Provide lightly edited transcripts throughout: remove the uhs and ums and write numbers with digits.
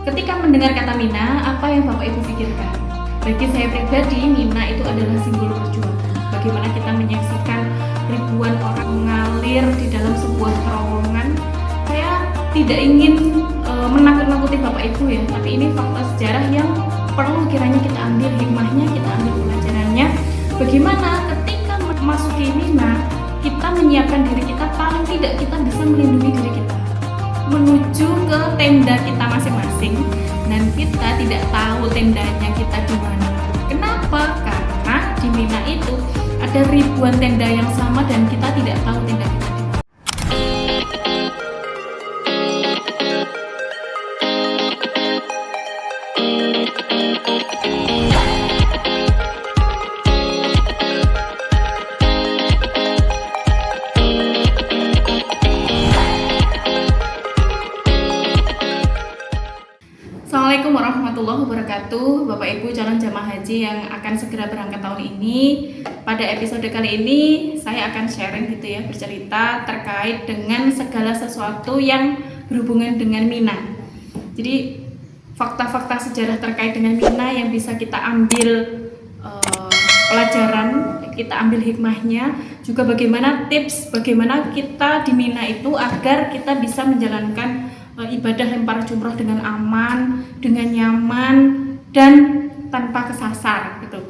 Ketika mendengar kata Mina, apa yang Bapak Ibu pikirkan? Bagi saya pribadi, Mina itu adalah simbol perjuangan. Bagaimana kita menyaksikan ribuan orang mengalir di dalam sebuah terowongan. Saya tidak ingin menakut-nakuti Bapak Ibu ya, tapi ini fakta sejarah yang perlu kiranya kita ambil hikmahnya, kita ambil pelajarannya. Bagaimana ketika memasuki Mina, kita menyiapkan diri kita, paling tidak kita bisa melindungi diri kita menuju ke tenda kita masing-masing, dan kita tidak tahu tendanya kita di mana. Kenapa? Karena di Mina itu ada ribuan tenda yang sama dan kita tidak tahu tenda kita di mana. Assalamualaikum warahmatullahi wabarakatuh, Bapak Ibu calon jamaah haji yang akan segera berangkat tahun ini. Pada episode kali ini saya akan sharing gitu ya, bercerita terkait dengan segala sesuatu yang berhubungan dengan Mina. Jadi fakta-fakta sejarah terkait dengan Mina yang bisa kita ambil pelajaran, kita ambil hikmahnya, juga bagaimana tips bagaimana kita di Mina itu agar kita bisa menjalankan ibadah lempar jumroh dengan aman, dengan nyaman, dan tanpa kesasar gitu.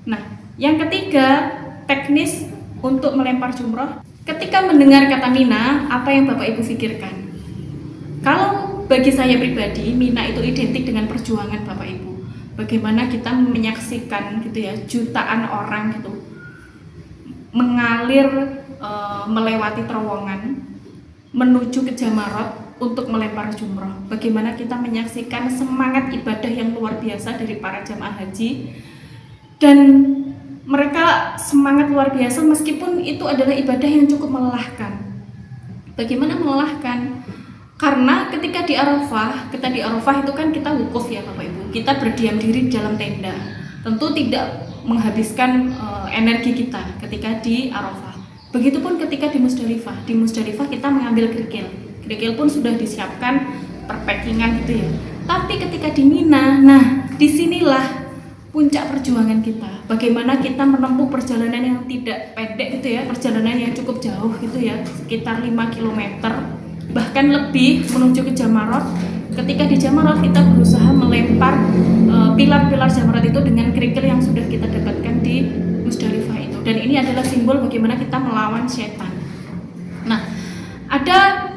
Nah, yang ketiga, teknis untuk melempar jumroh. Ketika mendengar kata Mina, apa yang Bapak Ibu pikirkan? Kalau bagi saya pribadi, Mina itu identik dengan perjuangan Bapak Ibu. Bagaimana kita menyaksikan gitu ya, jutaan orang gitu mengalir melewati terowongan menuju ke Jamarot untuk melempar jumroh. Bagaimana kita menyaksikan semangat ibadah yang luar biasa dari para jamaah haji, dan mereka semangat luar biasa meskipun itu adalah ibadah yang cukup melelahkan. Bagaimana melelahkan? Karena ketika di Arafah itu kan kita wukuf ya Bapak Ibu, kita berdiam diri di dalam tenda, tentu tidak menghabiskan energi kita ketika di Arafah. Begitupun ketika di Musdalifah kita mengambil kerikil pun sudah disiapkan perpackingan gitu ya. Tapi ketika di Mina, nah disinilah puncak perjuangan kita. Bagaimana kita menempuh perjalanan yang tidak pendek gitu ya, perjalanan yang cukup jauh gitu ya, sekitar 5 km bahkan lebih menuju ke Jamarot. Ketika di Jamarot kita berusaha melempar pilar-pilar Jamarot itu dengan kerikil yang sudah kita dapatkan di Musdalifah itu. Dan ini adalah simbol bagaimana kita melawan setan. Nah, ada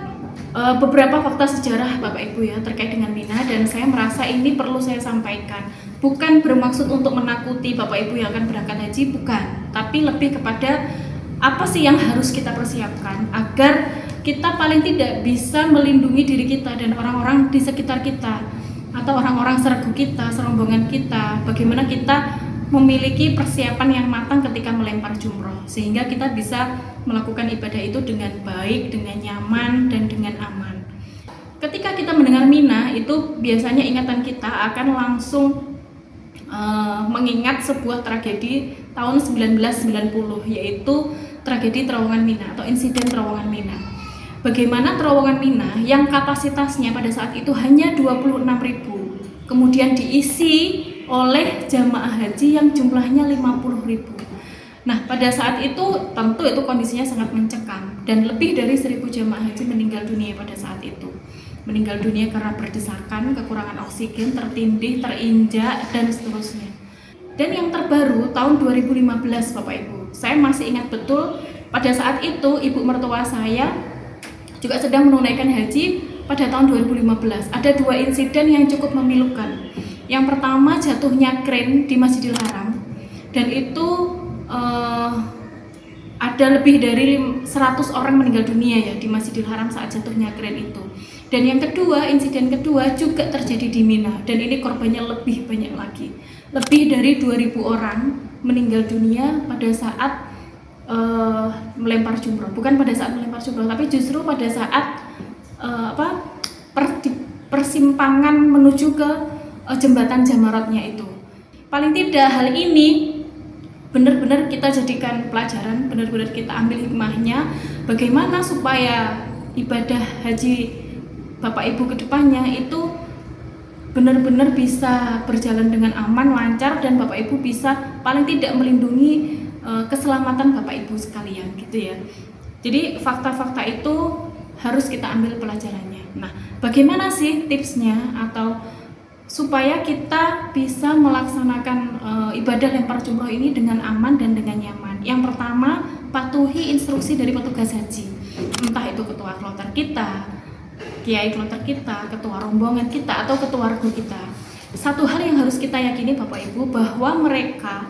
beberapa fakta sejarah Bapak Ibu ya terkait dengan Mina, dan saya merasa ini perlu saya sampaikan. Bukan bermaksud untuk menakuti Bapak Ibu yang akan berangkat haji, bukan, tapi lebih kepada apa sih yang harus kita persiapkan agar kita paling tidak bisa melindungi diri kita dan orang-orang di sekitar kita atau orang-orang sergu kita, serombongan kita. Bagaimana kita memiliki persiapan yang matang ketika melempar jumroh sehingga kita bisa melakukan ibadah itu dengan baik, dengan nyaman, dan dengan aman. Ketika kita mendengar Mina itu biasanya ingatan kita akan langsung mengingat sebuah tragedi tahun 1990, yaitu tragedi terowongan Mina atau insiden terowongan Mina. Bagaimana terowongan Mina yang kapasitasnya pada saat itu hanya 26.000 kemudian diisi oleh jamaah haji yang jumlahnya 50.000. Nah, pada saat itu tentu itu kondisinya sangat mencekam dan lebih dari 1.000 jamaah haji meninggal dunia pada saat itu. Meninggal dunia karena berdesakan, kekurangan oksigen, tertindih, terinjak, dan seterusnya. Dan yang terbaru tahun 2015 Bapak Ibu, saya masih ingat betul pada saat itu ibu mertua saya juga sedang menunaikan haji pada tahun 2015. Ada dua insiden yang cukup memilukan. Yang pertama, jatuhnya kren di Masjidil Haram, dan itu ada lebih dari 100 orang meninggal dunia ya di Masjidil Haram saat jatuhnya kren itu. Dan yang kedua, insiden kedua juga terjadi di Mina, dan ini korbannya lebih banyak lagi. Lebih dari 2.000 orang meninggal dunia pada saat melempar jumroh. Bukan pada saat melempar jumroh, tapi justru pada saat persimpangan menuju ke jembatan Jamarotnya itu. Paling tidak hal ini benar-benar kita jadikan pelajaran, benar-benar kita ambil hikmahnya, bagaimana supaya ibadah haji Bapak Ibu kedepannya itu benar-benar bisa berjalan dengan aman, lancar, dan Bapak Ibu bisa paling tidak melindungi keselamatan Bapak Ibu sekalian gitu ya. Jadi fakta-fakta itu harus kita ambil pelajarannya. Nah, bagaimana sih tipsnya atau supaya kita bisa melaksanakan ibadah lempar jumroh ini dengan aman dan dengan nyaman? Yang pertama, patuhi instruksi dari petugas haji, entah itu ketua kloter kita, kiai kloter kita, ketua rombongan kita, atau ketua regu kita. Satu hal yang harus kita yakini Bapak Ibu, bahwa mereka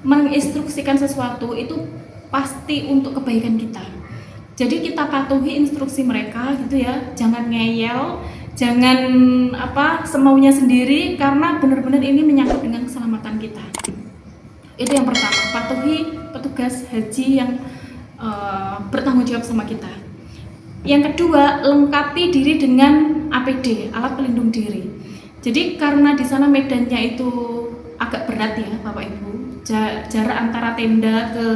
menginstruksikan sesuatu itu pasti untuk kebaikan kita. Jadi kita patuhi instruksi mereka gitu ya, jangan ngeyel, jangan semaunya sendiri, karena benar-benar ini menyangkut dengan keselamatan kita. Itu yang pertama, patuhi petugas haji yang bertanggung jawab sama kita. Yang kedua, lengkapi diri dengan APD, alat pelindung diri. Jadi karena di sana medannya itu agak berat ya Bapak Ibu, jarak antara tenda ke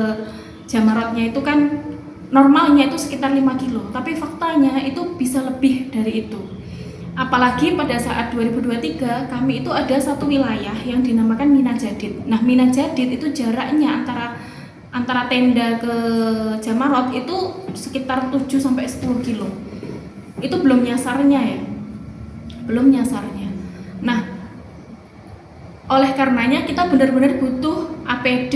jamarotnya itu kan normalnya itu sekitar 5 kilo, tapi faktanya itu bisa lebih dari itu. Apalagi pada saat 2023 kami itu ada satu wilayah yang dinamakan Mina Jadid. Nah, Mina Jadid itu jaraknya antara tenda ke jamarot itu sekitar 7-10 kilo. Itu belum nyasarnya ya. Belum nyasarnya. Nah, oleh karenanya kita benar-benar butuh APD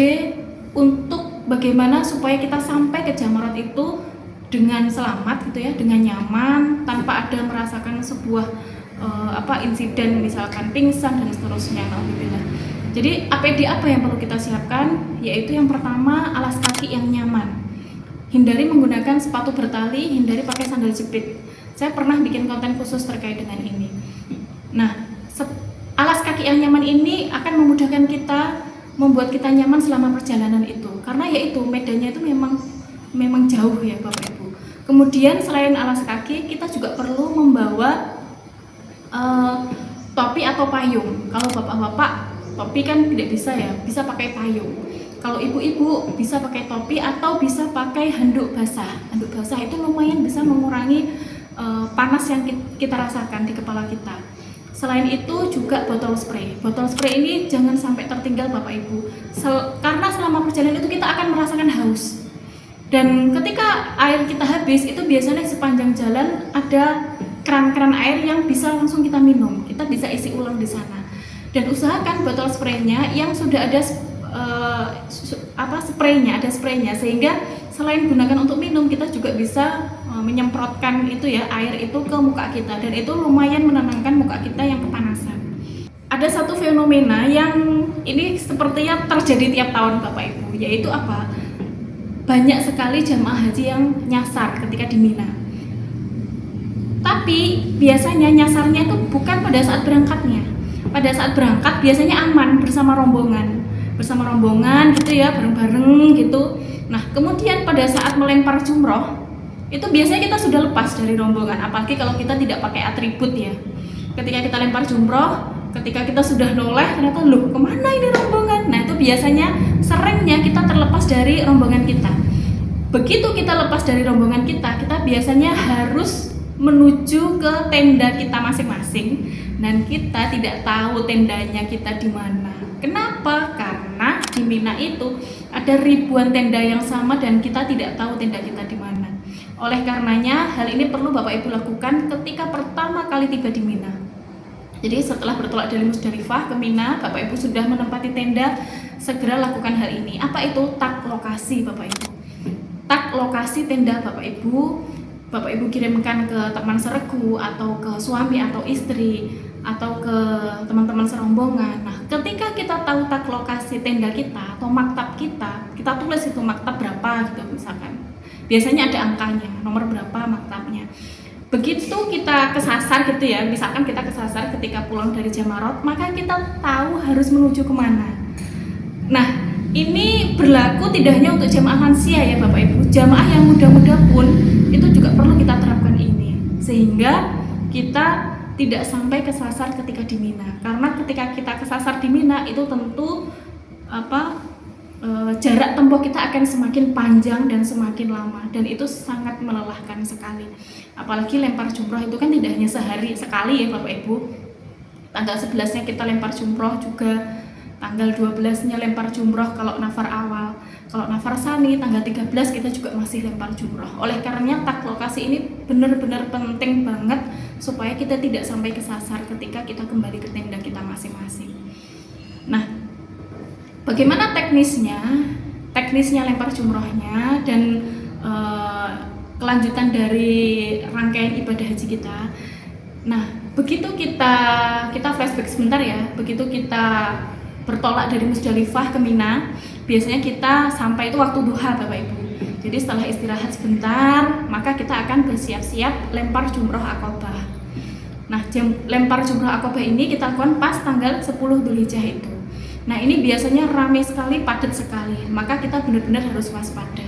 untuk bagaimana supaya kita sampai ke jamarot itu dengan selamat gitu ya, dengan nyaman, tanpa ada merasakan sebuah insiden misalkan pingsan dan seterusnya. Alhamdulillah. Jadi APD apa yang perlu kita siapkan? Yaitu yang pertama, alas kaki yang nyaman. Hindari menggunakan sepatu bertali, hindari pakai sandal jepit. Saya pernah bikin konten khusus terkait dengan ini. Nah, alas kaki yang nyaman ini akan memudahkan kita, membuat kita nyaman selama perjalanan itu. Karena yaitu medannya itu memang jauh ya Bapak Ibu. Kemudian selain alas kaki, kita juga perlu membawa topi atau payung. Kalau bapak-bapak, topi kan tidak bisa ya, bisa pakai payung. Kalau ibu-ibu bisa pakai topi atau bisa pakai handuk basah. Handuk basah itu lumayan bisa mengurangi panas yang kita rasakan di kepala kita. Selain itu juga botol spray. Botol spray ini jangan sampai tertinggal Bapak Ibu. Karena selama perjalanan itu kita akan merasakan haus. Dan ketika air kita habis, itu biasanya sepanjang jalan ada keran-keran air yang bisa langsung kita minum. Kita bisa isi ulang di sana. Dan usahakan botol spraynya yang sudah ada spraynya, sehingga selain gunakan untuk minum, kita juga bisa menyemprotkan itu ya, air itu ke muka kita, dan itu lumayan menenangkan muka kita yang kepanasan. Ada satu fenomena yang ini sepertinya terjadi tiap tahun Bapak Ibu, yaitu apa? Banyak sekali jamaah haji yang nyasar ketika di Mina. Tapi biasanya nyasarnya itu bukan pada saat berangkatnya. Pada saat berangkat biasanya aman bersama rombongan gitu ya, bareng-bareng gitu. Nah, kemudian pada saat melempar jumroh itu biasanya kita sudah lepas dari rombongan, apalagi kalau kita tidak pakai atribut ya. Ketika kita lempar jumroh, ketika kita sudah noleh, ternyata loh kemana ini rombongan? Nah, itu biasanya seringnya kita terlepas dari rombongan kita. Begitu kita lepas dari rombongan kita biasanya harus menuju ke tenda kita masing-masing, dan kita tidak tahu tendanya kita di mana. Kenapa? Karena di Mina itu ada ribuan tenda yang sama dan kita tidak tahu tenda kita di mana. Oleh karenanya hal ini perlu Bapak Ibu lakukan ketika pertama kali tiba di Mina. Jadi setelah bertolak dari Musdalifah ke Mina, Bapak Ibu sudah menempati tenda, segera lakukan hal ini. Apa itu? Tag lokasi Bapak Ibu. Tag lokasi tenda Bapak Ibu kirimkan ke teman seregu atau ke suami atau istri atau ke teman-teman serombongan. Nah, ketika kita tahu tag lokasi tenda kita atau maktab kita tulis itu maktab berapa gitu misalkan. Biasanya ada angkanya, nomor berapa maktabnya. Begitu kita kesasar gitu ya, misalkan kita kesasar ketika pulang dari jamarot, maka kita tahu harus menuju kemana. Nah, ini berlaku tidak hanya untuk jamaah lansia ya Bapak Ibu, jamaah yang muda-muda pun itu juga perlu kita terapkan ini, sehingga kita tidak sampai kesasar ketika di Mina. Karena ketika kita kesasar di Mina itu tentu jarak tempuh kita akan semakin panjang dan semakin lama, dan itu sangat melelahkan sekali. Apalagi lempar jumroh itu kan tidak hanya sehari sekali ya Bapak Ibu, tanggal 11-nya kita lempar jumroh juga, tanggal 12-nya lempar jumroh kalau nafar awal. Kalau nafar sani tanggal 13 kita juga masih lempar jumroh. Oleh karenanya taklokasi ini benar-benar penting banget supaya kita tidak sampai kesasar ketika kita kembali ke tenda kita masing-masing. Nah, bagaimana teknisnya? Teknisnya lempar jumrohnya dan kelanjutan dari rangkaian ibadah haji kita. Nah, begitu kita flashback sebentar ya, begitu kita bertolak dari Musdalifah ke Mina, biasanya kita sampai itu waktu duha Bapak Ibu. Jadi setelah istirahat sebentar, maka kita akan bersiap-siap lempar jumroh akobah. Nah, lempar jumroh akobah ini kita lakukan pas tanggal 10 Dzulhijjah itu. Nah, ini biasanya ramai sekali, padat sekali, maka kita benar-benar harus waspada.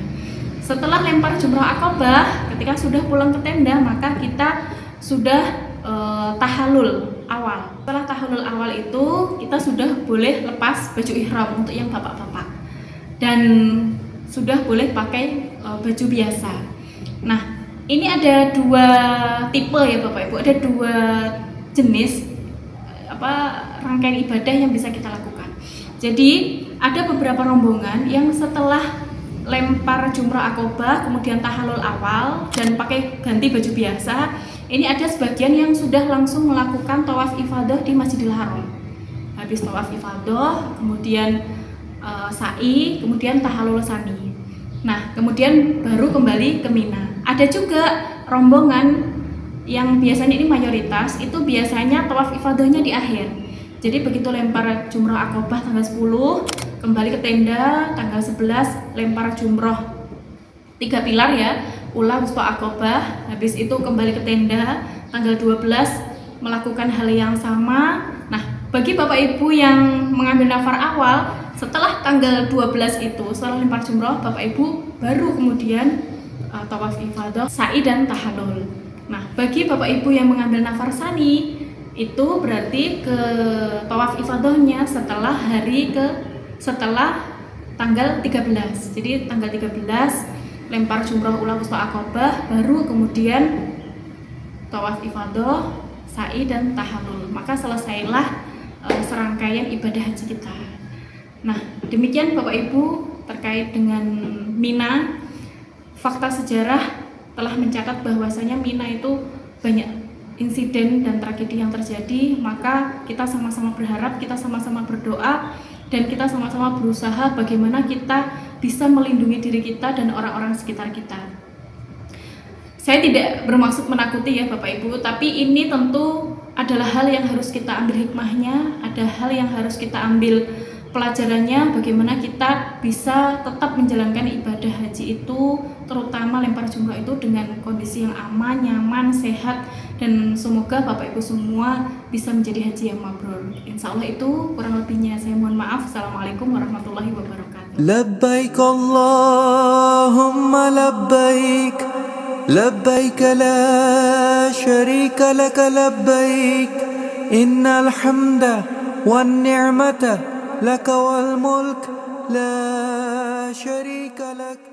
Setelah lempar jumroh akobah, ketika sudah pulang ke tenda, maka kita sudah tahallul awal. Setelah tahallul awal itu kita sudah boleh lepas baju ihram untuk yang bapak-bapak dan sudah boleh pakai baju biasa. Nah, ini ada dua tipe ya Bapak Ibu, ada dua jenis rangkaian ibadah yang bisa kita lakukan. Jadi ada beberapa rombongan yang setelah lempar jumroh akobah kemudian tahallul awal dan pakai ganti baju biasa, ini ada sebagian yang sudah langsung melakukan tawaf ifadah di Masjidil Haram. Habis tawaf ifadah, kemudian sa'i, kemudian tahallul sani. Nah, kemudian baru kembali ke Mina. Ada juga rombongan yang biasanya ini mayoritas, itu biasanya tawaf ifadahnya di akhir. Jadi begitu lempar jumroh akobah tanggal 10, kembali ke tenda, tanggal 11 lempar jumroh 3 pilar ya, ula, wusta, akobah. Habis itu kembali ke tenda, tanggal 12 melakukan hal yang sama. Nah, bagi Bapak Ibu yang mengambil nafar awal, setelah tanggal 12 itu, setelah lempar jumroh, Bapak Ibu baru kemudian tawaf ifadah, sa'i dan tahallul. Nah, bagi Bapak Ibu yang mengambil nafar sani, itu berarti ke tawaf ifadahnya setelah tanggal 13. Jadi tanggal 13 lempar jumroh, ula, wusta, akobah, baru kemudian tawaf ifadah, sa'i dan tahallul. Maka selesailah serangkaian ibadah haji kita. Nah, demikian Bapak Ibu terkait dengan Mina. Fakta sejarah telah mencatat bahwasanya Mina itu banyak insiden dan tragedi yang terjadi. Maka kita sama-sama berharap, kita sama-sama berdoa, dan kita sama-sama berusaha bagaimana kita bisa melindungi diri kita dan orang-orang sekitar kita. Saya tidak bermaksud menakuti ya Bapak Ibu, tapi ini tentu adalah hal yang harus kita ambil hikmahnya, ada hal yang harus kita ambil pelajarannya, bagaimana kita bisa tetap menjalankan ibadah haji itu, terutama lempar jumroh itu dengan kondisi yang aman, nyaman, sehat, dan semoga Bapak Ibu semua bisa menjadi haji yang mabrur. Insya Allah itu kurang lebihnya, saya mohon maaf. Assalamualaikum warahmatullahi wabarakatuh. Labbaik Allahumma labbaik, labbaik la syarika laka labbaik, innal hamda wan ni'mata laka wal mulk la syarika lak.